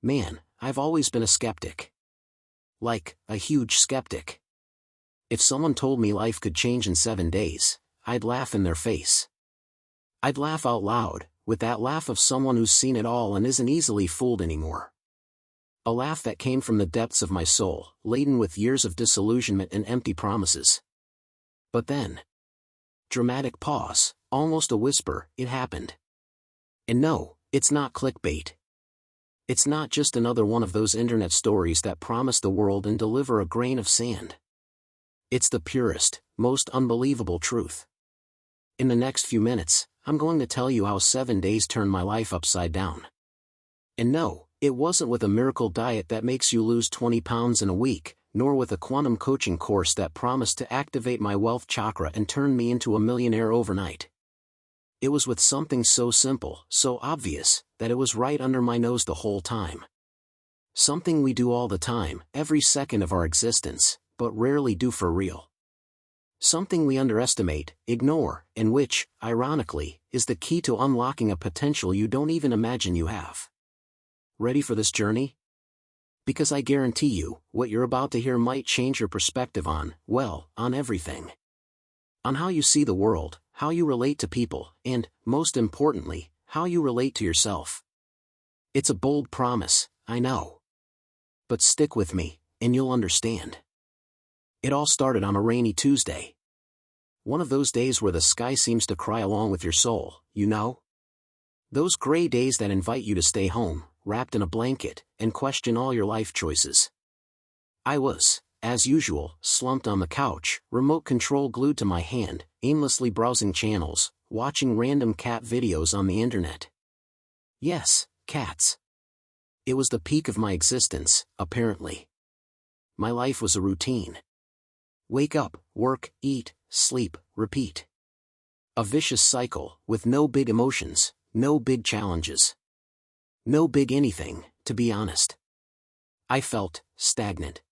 Man, I've always been a skeptic. Like, a huge skeptic. If someone told me life could change in 7 days, I'd laugh in their face. I'd laugh out loud, with that laugh of someone who's seen it all and isn't easily fooled anymore. A laugh that came from the depths of my soul, laden with years of disillusionment and empty promises. But then, dramatic pause, almost a whisper, it happened. And no, it's not clickbait. It's not just another one of those internet stories that promise the world and deliver a grain of sand. It's the purest, most unbelievable truth. In the next few minutes, I'm going to tell you how 7 days turned my life upside down. And no, it wasn't with a miracle diet that makes you lose 20 pounds in a week, nor with a quantum coaching course that promised to activate my wealth chakra and turn me into a millionaire overnight. It was with something so simple, so obvious, that it was right under my nose the whole time. Something we do all the time, every second of our existence, but rarely do for real. Something we underestimate, ignore, and which, ironically, is the key to unlocking a potential you don't even imagine you have. Ready for this journey? Because I guarantee you, what you're about to hear might change your perspective on, well, on everything. On how you see the world, how you relate to people, and, most importantly, how you relate to yourself. It's a bold promise, I know. But stick with me, and you'll understand. It all started on a rainy Tuesday. One of those days where the sky seems to cry along with your soul, you know? Those gray days that invite you to stay home, wrapped in a blanket, and question all your life choices. I was, as usual, slumped on the couch, remote control glued to my hand, aimlessly browsing channels, watching random cat videos on the internet. Yes, cats. It was the peak of my existence, apparently. My life was a routine. Wake up, work, eat, sleep, repeat. A vicious cycle, with no big emotions, no big challenges. No big anything, to be honest. I felt stagnant.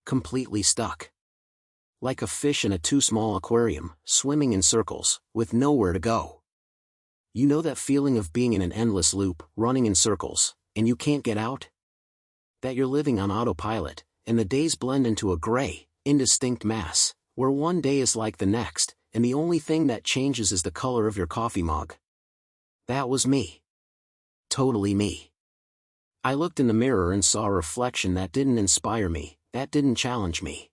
Completely stuck. Like a fish in a too small aquarium, swimming in circles, with nowhere to go. You know that feeling of being in an endless loop, running in circles, and you can't get out? That you're living on autopilot, and the days blend into a gray, indistinct mass, where one day is like the next, and the only thing that changes is the color of your coffee mug. That was me. Totally me. I looked in the mirror and saw a reflection that didn't inspire me, that didn't challenge me.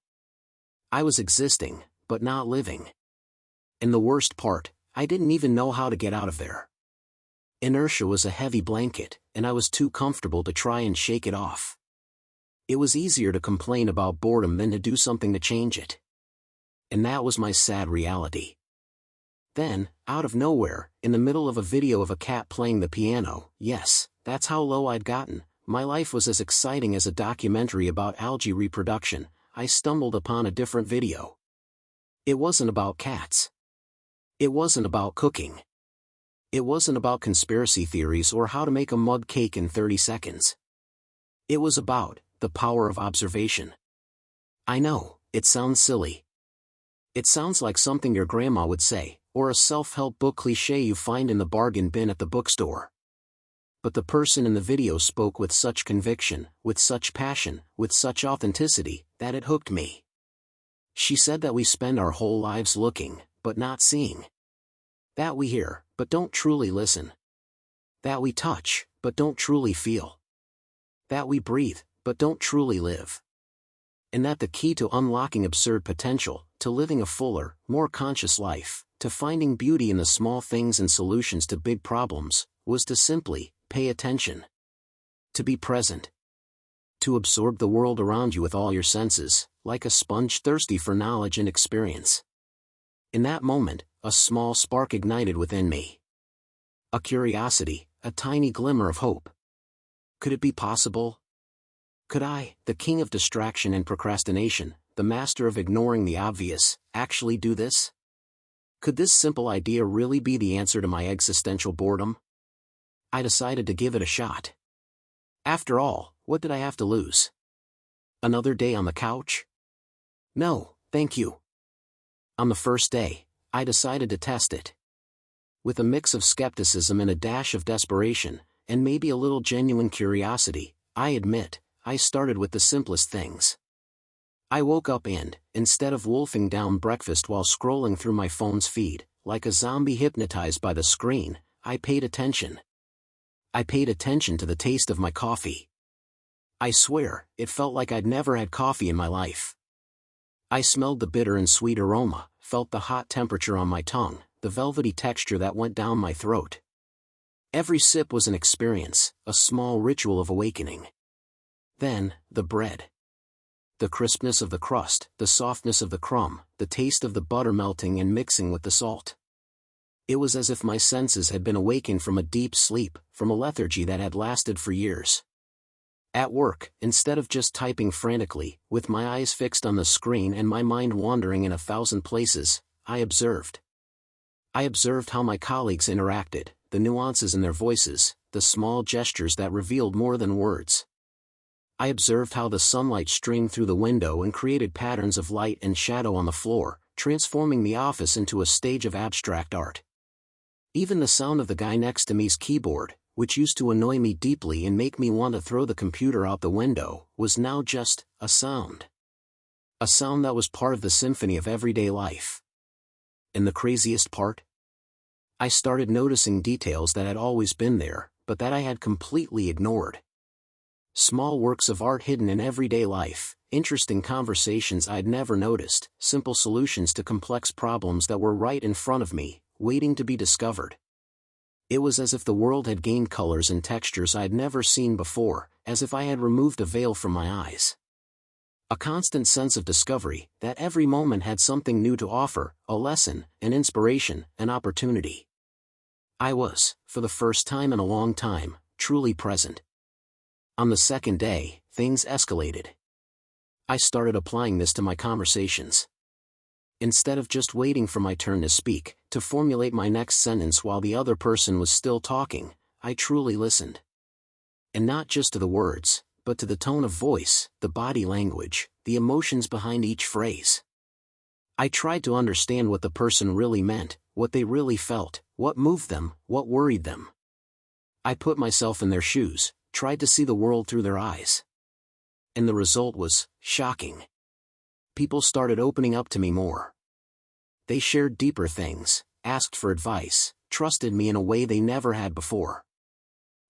I was existing, but not living. And the worst part, I didn't even know how to get out of there. Inertia was a heavy blanket, and I was too comfortable to try and shake it off. It was easier to complain about boredom than to do something to change it. And that was my sad reality. Then, out of nowhere, in the middle of a video of a cat playing the piano, yes, that's how low I'd gotten, my life was as exciting as a documentary about algae reproduction, I stumbled upon a different video. It wasn't about cats. It wasn't about cooking. It wasn't about conspiracy theories or how to make a mug cake in 30 seconds. It was about the power of observation. I know, it sounds silly. It sounds like something your grandma would say, or a self-help book cliché you find in the bargain bin at the bookstore. But the person in the video spoke with such conviction, with such passion, with such authenticity, that it hooked me. She said that we spend our whole lives looking, but not seeing. That we hear, but don't truly listen. That we touch, but don't truly feel. That we breathe, but don't truly live. And that the key to unlocking absurd potential, to living a fuller, more conscious life, to finding beauty in the small things and solutions to big problems, was to simply pay attention. To be present. To absorb the world around you with all your senses, like a sponge thirsty for knowledge and experience. In that moment, a small spark ignited within me. A curiosity, a tiny glimmer of hope. Could it be possible? Could I, the king of distraction and procrastination, the master of ignoring the obvious, actually do this? Could this simple idea really be the answer to my existential boredom? I decided to give it a shot. After all, what did I have to lose? Another day on the couch? No, thank you. On the first day, I decided to test it. With a mix of skepticism and a dash of desperation, and maybe a little genuine curiosity. I admit, I started with the simplest things. I woke up and, instead of wolfing down breakfast while scrolling through my phone's feed, like a zombie hypnotized by the screen, I paid attention. I paid attention to the taste of my coffee. I swear, it felt like I'd never had coffee in my life. I smelled the bitter and sweet aroma, felt the hot temperature on my tongue, the velvety texture that went down my throat. Every sip was an experience, a small ritual of awakening. Then, the bread. The crispness of the crust, the softness of the crumb, the taste of the butter melting and mixing with the salt. It was as if my senses had been awakened from a deep sleep, from a lethargy that had lasted for years. At work, instead of just typing frantically, with my eyes fixed on the screen and my mind wandering in 1,000 places, I observed. I observed how my colleagues interacted, the nuances in their voices, the small gestures that revealed more than words. I observed how the sunlight streamed through the window and created patterns of light and shadow on the floor, transforming the office into a stage of abstract art. Even the sound of the guy next to me's keyboard, which used to annoy me deeply and make me want to throw the computer out the window, was now just a sound. A sound that was part of the symphony of everyday life. And the craziest part? I started noticing details that had always been there, but that I had completely ignored. Small works of art hidden in everyday life, interesting conversations I'd never noticed, simple solutions to complex problems that were right in front of me, waiting to be discovered. It was as if the world had gained colors and textures I'd never seen before, as if I had removed a veil from my eyes. A constant sense of discovery, that every moment had something new to offer, a lesson, an inspiration, an opportunity. I was, for the first time in a long time, truly present. On the second day, things escalated. I started applying this to my conversations. Instead of just waiting for my turn to speak, to formulate my next sentence while the other person was still talking, I truly listened. And not just to the words, but to the tone of voice, the body language, the emotions behind each phrase. I tried to understand what the person really meant, what they really felt, what moved them, what worried them. I put myself in their shoes, tried to see the world through their eyes. And the result was shocking. People started opening up to me more. They shared deeper things, asked for advice, trusted me in a way they never had before.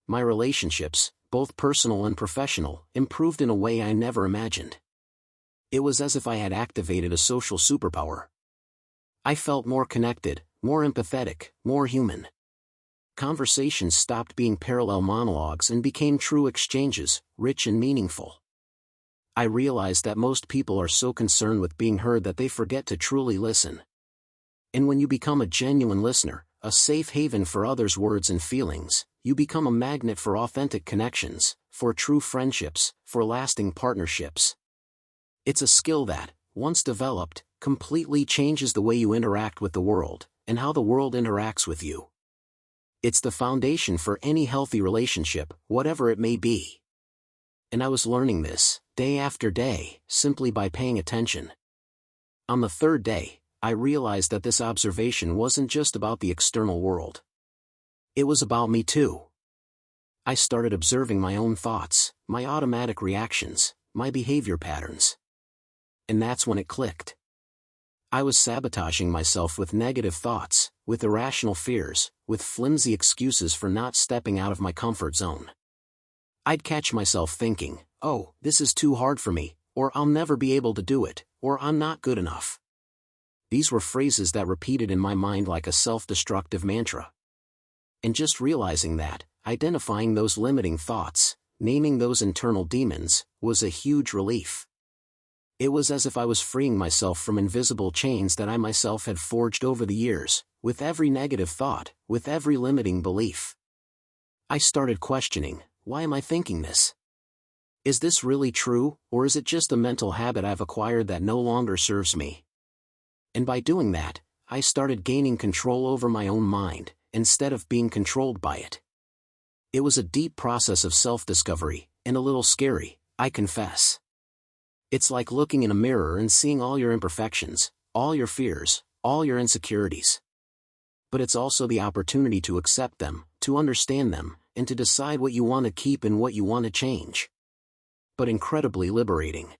My relationships, both personal and professional, improved in a way I never imagined. It was as if I had activated a social superpower. I felt more connected, more empathetic, more human. Conversations stopped being parallel monologues and became true exchanges, rich and meaningful. I realized that most people are so concerned with being heard that they forget to truly listen. And when you become a genuine listener, a safe haven for others' words and feelings, you become a magnet for authentic connections, for true friendships, for lasting partnerships. It's a skill that, once developed, completely changes the way you interact with the world, and how the world interacts with you. It's the foundation for any healthy relationship, whatever it may be. And I was learning this, day after day, simply by paying attention. On the third day, I realized that this observation wasn't just about the external world. It was about me too. I started observing my own thoughts, my automatic reactions, my behavior patterns. And that's when it clicked. I was sabotaging myself with negative thoughts, with irrational fears, with flimsy excuses for not stepping out of my comfort zone. I'd catch myself thinking, "Oh, this is too hard for me," or "I'll never be able to do it," or "I'm not good enough." These were phrases that repeated in my mind like a self-destructive mantra. And just realizing that, identifying those limiting thoughts, naming those internal demons, was a huge relief. It was as if I was freeing myself from invisible chains that I myself had forged over the years, with every negative thought, with every limiting belief. I started questioning, why am I thinking this? Is this really true, or is it just a mental habit I've acquired that no longer serves me? And by doing that, I started gaining control over my own mind, instead of being controlled by it. It was a deep process of self-discovery, and a little scary, I confess. It's like looking in a mirror and seeing all your imperfections, all your fears, all your insecurities. But it's also the opportunity to accept them, to understand them, and to decide what you want to keep and what you want to change. But incredibly liberating.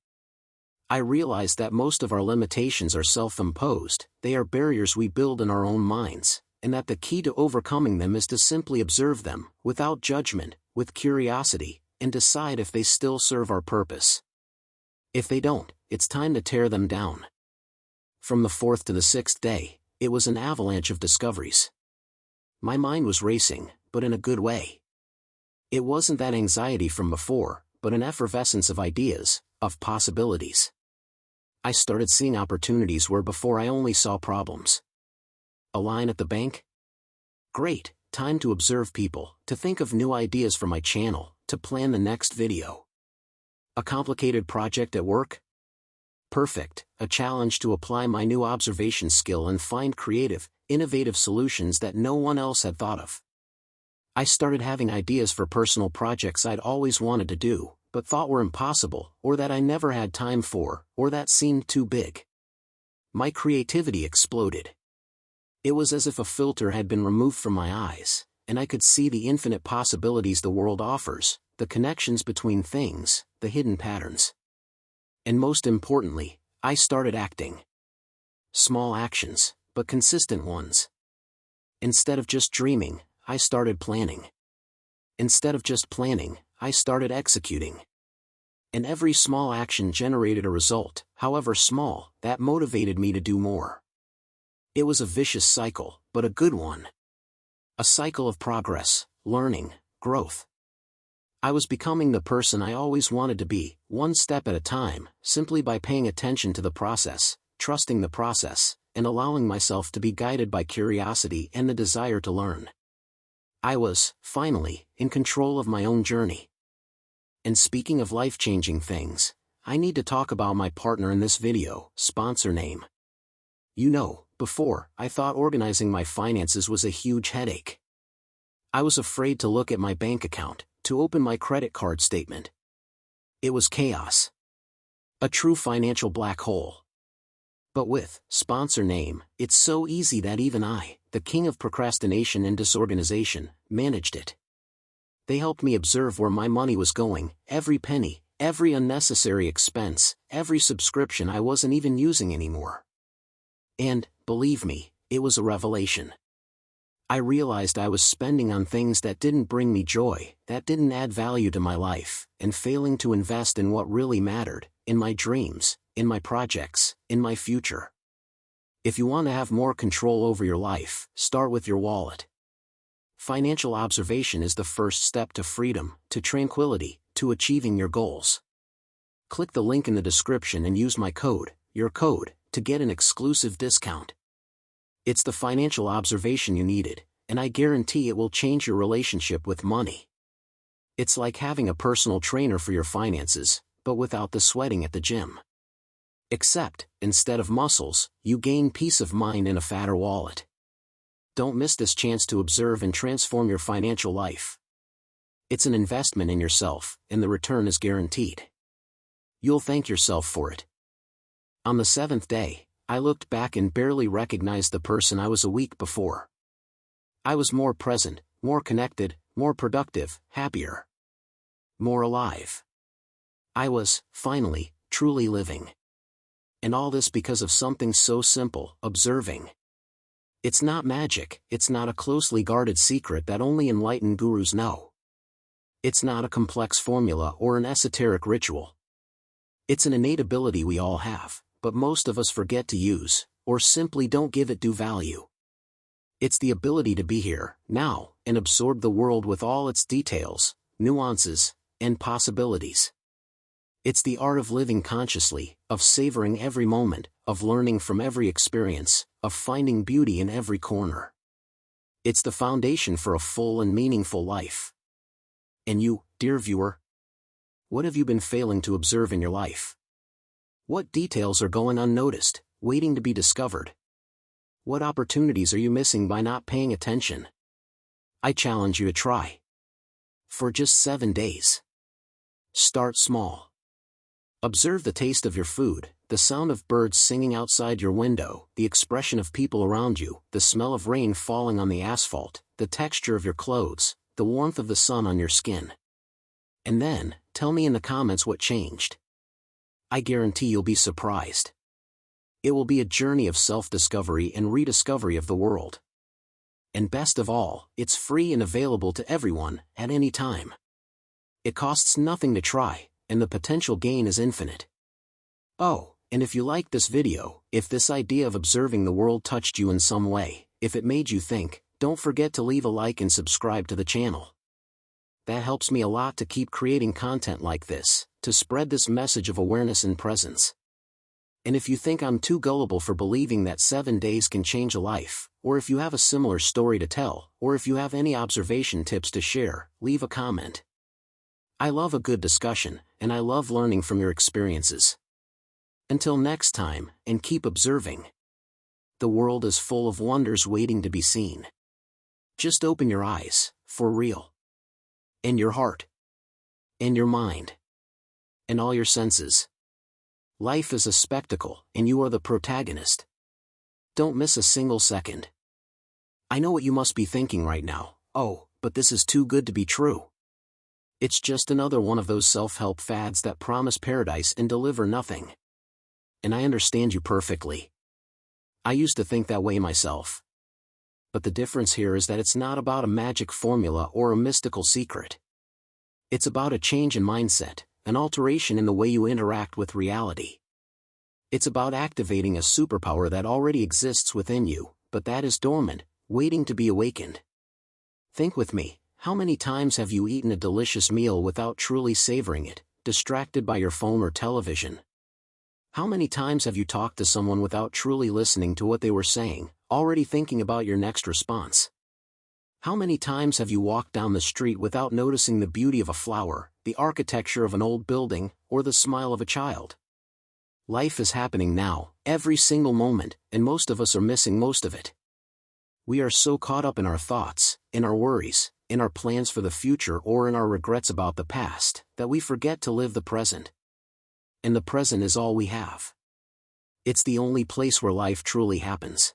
I realized that most of our limitations are self-imposed, they are barriers we build in our own minds, and that the key to overcoming them is to simply observe them, without judgment, with curiosity, and decide if they still serve our purpose. If they don't, it's time to tear them down. From the 4th to the 6th day, it was an avalanche of discoveries. My mind was racing, but in a good way. It wasn't that anxiety from before, but an effervescence of ideas, of possibilities. I started seeing opportunities where before I only saw problems. A line at the bank? Great, time to observe people, to think of new ideas for my channel, to plan the next video. A complicated project at work? Perfect, a challenge to apply my new observation skill and find creative, innovative solutions that no one else had thought of. I started having ideas for personal projects I'd always wanted to do, but thought were impossible, or that I never had time for, or that seemed too big. My creativity exploded. It was as if a filter had been removed from my eyes, and I could see the infinite possibilities the world offers, the connections between things, the hidden patterns. And most importantly, I started acting. Small actions, but consistent ones. Instead of just dreaming, I started planning. Instead of just planning, I started executing. And every small action generated a result, however small, that motivated me to do more. It was a vicious cycle, but a good one. A cycle of progress, learning, growth. I was becoming the person I always wanted to be, one step at a time, simply by paying attention to the process, trusting the process, and allowing myself to be guided by curiosity and the desire to learn. I was, finally, in control of my own journey. And speaking of life-changing things, I need to talk about my partner in this video, sponsor name. You know, before, I thought organizing my finances was a huge headache. I was afraid to look at my bank account, to open my credit card statement. It was chaos. A true financial black hole. But with sponsor name, it's so easy that even I, the king of procrastination and disorganization, managed it. They helped me observe where my money was going, every penny, every unnecessary expense, every subscription I wasn't even using anymore. And, believe me, it was a revelation. I realized I was spending on things that didn't bring me joy, that didn't add value to my life, and failing to invest in what really mattered, in my dreams, in my projects, in my future. If you want to have more control over your life, start with your wallet. Financial observation is the first step to freedom, to tranquility, to achieving your goals. Click the link in the description and use my code, your code, to get an exclusive discount. It's the financial observation you needed, and I guarantee it will change your relationship with money. It's like having a personal trainer for your finances, but without the sweating at the gym. Except, instead of muscles, you gain peace of mind in a fatter wallet. Don't miss this chance to observe and transform your financial life. It's an investment in yourself, and the return is guaranteed. You'll thank yourself for it. On the 7th day, I looked back and barely recognized the person I was a week before. I was more present, more connected, more productive, happier. More alive. I was, finally, truly living. And all this because of something so simple, observing. It's not magic, it's not a closely guarded secret that only enlightened gurus know. It's not a complex formula or an esoteric ritual. It's an innate ability we all have, but most of us forget to use, or simply don't give it due value. It's the ability to be here, now, and absorb the world with all its details, nuances, and possibilities. It's the art of living consciously, of savoring every moment, of learning from every experience, of finding beauty in every corner. It's the foundation for a full and meaningful life. And you, dear viewer? What have you been failing to observe in your life? What details are going unnoticed, waiting to be discovered? What opportunities are you missing by not paying attention? I challenge you to try. For just 7 days. Start small. Observe the taste of your food, the sound of birds singing outside your window, the expression of people around you, the smell of rain falling on the asphalt, the texture of your clothes, the warmth of the sun on your skin. And then, tell me in the comments what changed. I guarantee you'll be surprised. It will be a journey of self-discovery and rediscovery of the world. And best of all, it's free and available to everyone, at any time. It costs nothing to try, and the potential gain is infinite. Oh, and if you liked this video, if this idea of observing the world touched you in some way, if it made you think, don't forget to leave a like and subscribe to the channel. That helps me a lot to keep creating content like this, to spread this message of awareness and presence. And if you think I'm too gullible for believing that 7 days can change a life, or if you have a similar story to tell, or if you have any observation tips to share, leave a comment. I love a good discussion, and I love learning from your experiences. Until next time, and keep observing. The world is full of wonders waiting to be seen. Just open your eyes, for real. And your heart. And your mind. And all your senses. Life is a spectacle, and you are the protagonist. Don't miss a single second. I know what you must be thinking right now, oh, but this is too good to be true. It's just another one of those self-help fads that promise paradise and deliver nothing. And I understand you perfectly. I used to think that way myself. But the difference here is that it's not about a magic formula or a mystical secret. It's about a change in mindset, an alteration in the way you interact with reality. It's about activating a superpower that already exists within you, but that is dormant, waiting to be awakened. Think with me, how many times have you eaten a delicious meal without truly savoring it, distracted by your phone or television? How many times have you talked to someone without truly listening to what they were saying, already thinking about your next response? How many times have you walked down the street without noticing the beauty of a flower, the architecture of an old building, or the smile of a child? Life is happening now, every single moment, and most of us are missing most of it. We are so caught up in our thoughts, in our worries, in our plans for the future or in our regrets about the past, that we forget to live the present. And the present is all we have. It's the only place where life truly happens.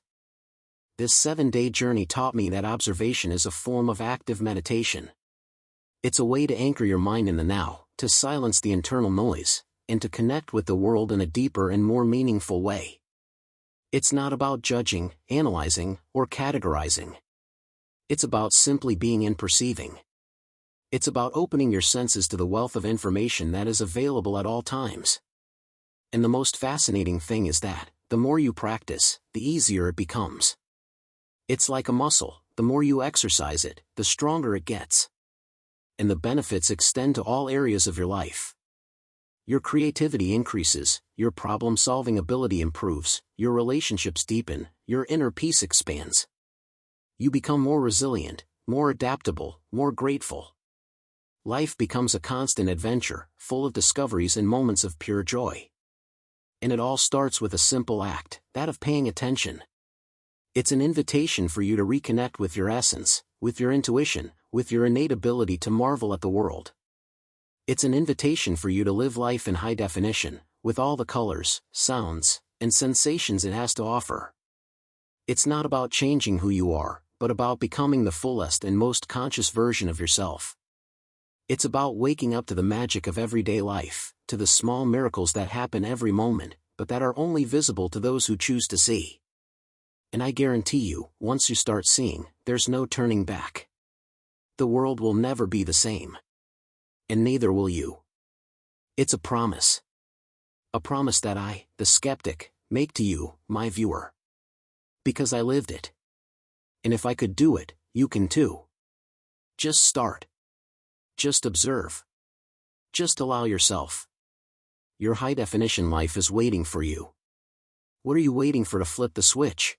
This 7-day journey taught me that observation is a form of active meditation. It's a way to anchor your mind in the now, to silence the internal noise, and to connect with the world in a deeper and more meaningful way. It's not about judging, analyzing, or categorizing. It's about simply being and perceiving. It's about opening your senses to the wealth of information that is available at all times. And the most fascinating thing is that, the more you practice, the easier it becomes. It's like a muscle, the more you exercise it, the stronger it gets. And the benefits extend to all areas of your life. Your creativity increases, your problem-solving ability improves, your relationships deepen, your inner peace expands. You become more resilient, more adaptable, more grateful. Life becomes a constant adventure, full of discoveries and moments of pure joy. And it all starts with a simple act, that of paying attention. It's an invitation for you to reconnect with your essence, with your intuition, with your innate ability to marvel at the world. It's an invitation for you to live life in high definition, with all the colors, sounds, and sensations it has to offer. It's not about changing who you are, but about becoming the fullest and most conscious version of yourself. It's about waking up to the magic of everyday life, to the small miracles that happen every moment, but that are only visible to those who choose to see. And I guarantee you, once you start seeing, there's no turning back. The world will never be the same. And neither will you. It's a promise. A promise that I, the skeptic, make to you, my viewer. Because I lived it. And if I could do it, you can too. Just start. Just observe. Just allow yourself. Your high-definition life is waiting for you. What are you waiting for to flip the switch?